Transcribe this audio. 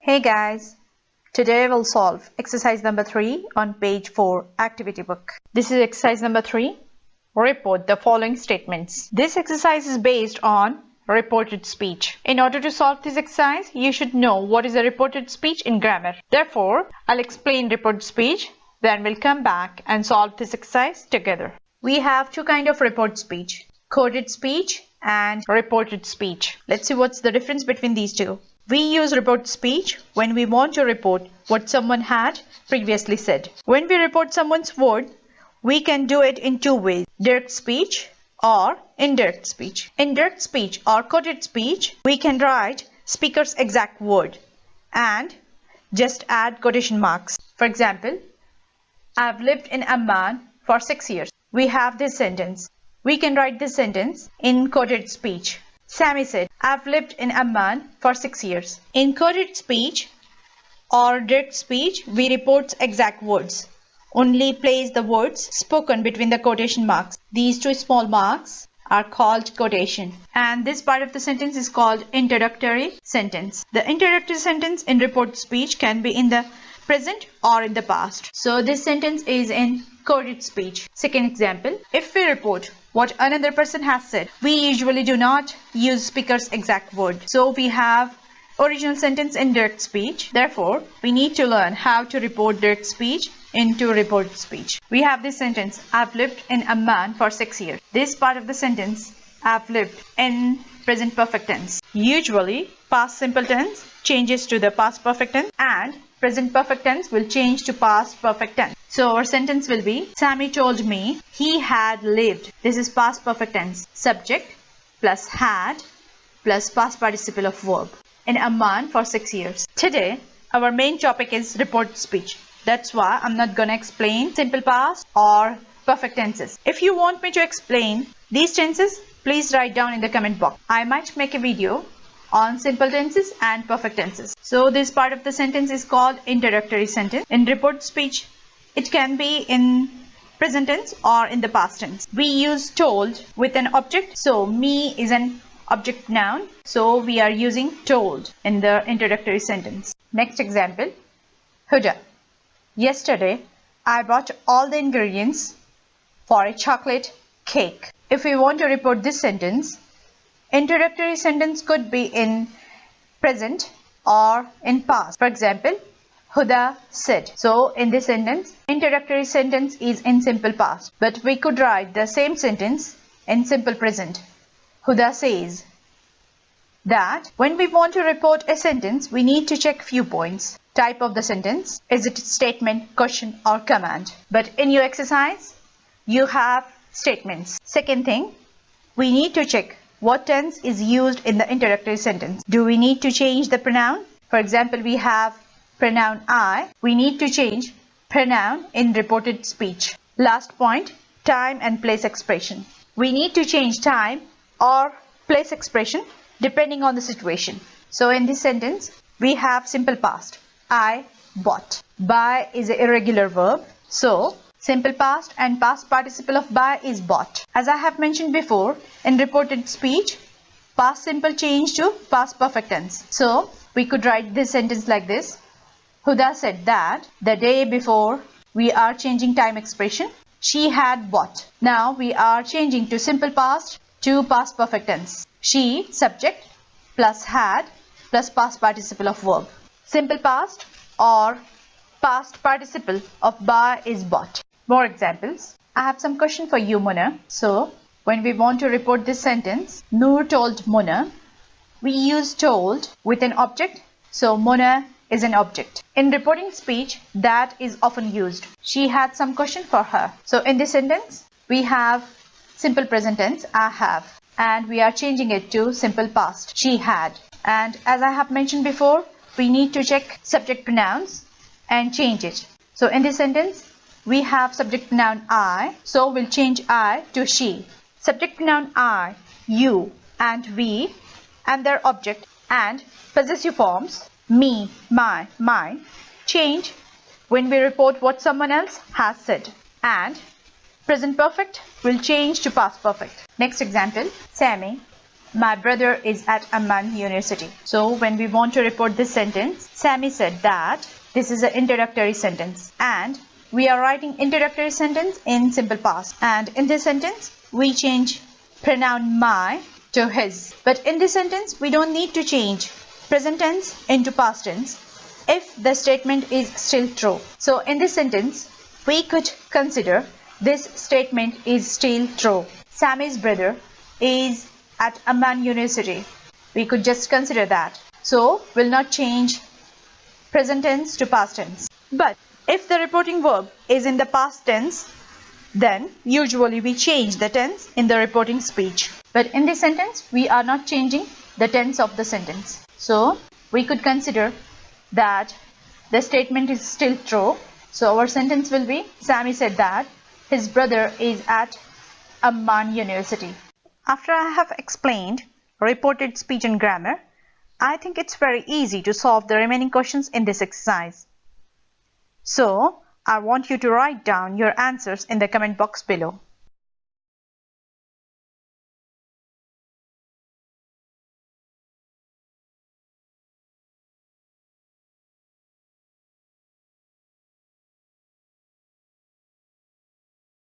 Hey guys, today we'll solve exercise number 3 on page 4 activity book. This is exercise number 3. Report the following statements. This exercise is based on reported speech. In order to solve this exercise, you should know what is a reported speech in grammar. Therefore, I'll explain reported speech, then we'll come back and solve this exercise together. We have two kinds of reported speech, coded speech and reported speech. Let's see what's the difference between these two. We use reported speech when we want to report what someone had previously said. When we report someone's word, we can do it in two ways, direct speech or indirect speech. In direct speech or coded speech, we can write speaker's exact word and just add quotation marks. For example, I've lived in Amman for 6 years. We have this sentence. We can write this sentence in coded speech. Sammy said, I've lived in Amman for 6 years. In coded speech or direct speech, we report exact words. Only place the words spoken between the quotation marks. These two small marks are called quotation. And this part of the sentence is called introductory sentence. The introductory sentence in reported speech can be in the present or in the past. So this sentence is in coded speech. Second example, if we report what another person has said, we usually do not use speaker's exact word. So we have original sentence in direct speech. Therefore, we need to learn how to report direct speech into reported speech. We have this sentence, I've lived in Amman for 6 years. This part of the sentence, I've lived, in present perfect tense. Usually, past simple tense changes to the past perfect tense and present perfect tense will change to past perfect tense. So our sentence will be, Sammy told me he had lived. This is past perfect tense. Subject plus had plus past participle of verb. In Amman for 6 years. Today, our main topic is reported speech. That's why I'm not gonna explain simple past or perfect tenses. If you want me to explain these tenses, please write down in the comment box. I might make a video on simple tenses and perfect tenses. So this part of the sentence is called introductory sentence. In reported speech, it can be in present tense or in the past tense. We use told with an object. So me is an object noun. So we are using told in the introductory sentence. Next example, Huda. Yesterday, I bought all the ingredients for a chocolate cake. If we want to report this sentence, introductory sentence could be in present or in past. For example, Huda said. So in this sentence, introductory sentence is in simple past. But we could write the same sentence in simple present. Huda says that when we want to report a sentence, we need to check few points. Type of the sentence. Is it a statement, question or command? But in your exercise, you have statements. Second thing, we need to check what tense is used in the introductory sentence. Do we need to change the pronoun? For example, we have pronoun I. We need to change pronoun in reported speech. Last point, time and place expression. We need to change time or place expression depending on the situation. So in this sentence, we have simple past. I bought. Buy is an irregular verb. So simple past and past participle of buy is bought. As I have mentioned before, in reported speech, past simple change to past perfect tense. So we could write this sentence like this. Huda said that the day before. We are changing time expression. She had bought. Now we are changing to simple past to past perfect tense. She, subject, plus had, plus past participle of verb. Simple past or past participle of buy is bought. More examples. I have some question for you, Mona. So, when we want to report this sentence, Noor told Mona, we use told with an object. So, Mona is an object. In reporting speech, that is often used. She had some question for her. So, in this sentence, we have simple present tense, I have. And we are changing it to simple past, she had. And as I have mentioned before, we need to check subject pronouns and change it. So, in this sentence, we have subject pronoun I, so we'll change I to she. Subject pronoun I, you and we and their object and possessive forms me, my, mine change when we report what someone else has said. And present perfect will change to past perfect. Next example, Sammy My brother is at Amman University. So when we want to report this sentence, Sammy said that this is an introductory sentence and we are writing introductory sentence in simple past. And in this sentence, we change pronoun my to his. But in this sentence, we don't need to change present tense into past tense if the statement is still true. So in this sentence, we could consider this statement is still true. Sammy's brother is at Amman University. We could just consider that. So we'll not change present tense to past tense. But if the reporting verb is in the past tense, then usually we change the tense in the reporting speech. But in this sentence, we are not changing the tense of the sentence. So we could consider that the statement is still true. So our sentence will be, Sammy said that his brother is at Amman University. After I have explained reported speech and grammar, I think it's very easy to solve the remaining questions in this exercise. So I want you to write down your answers in the comment box below.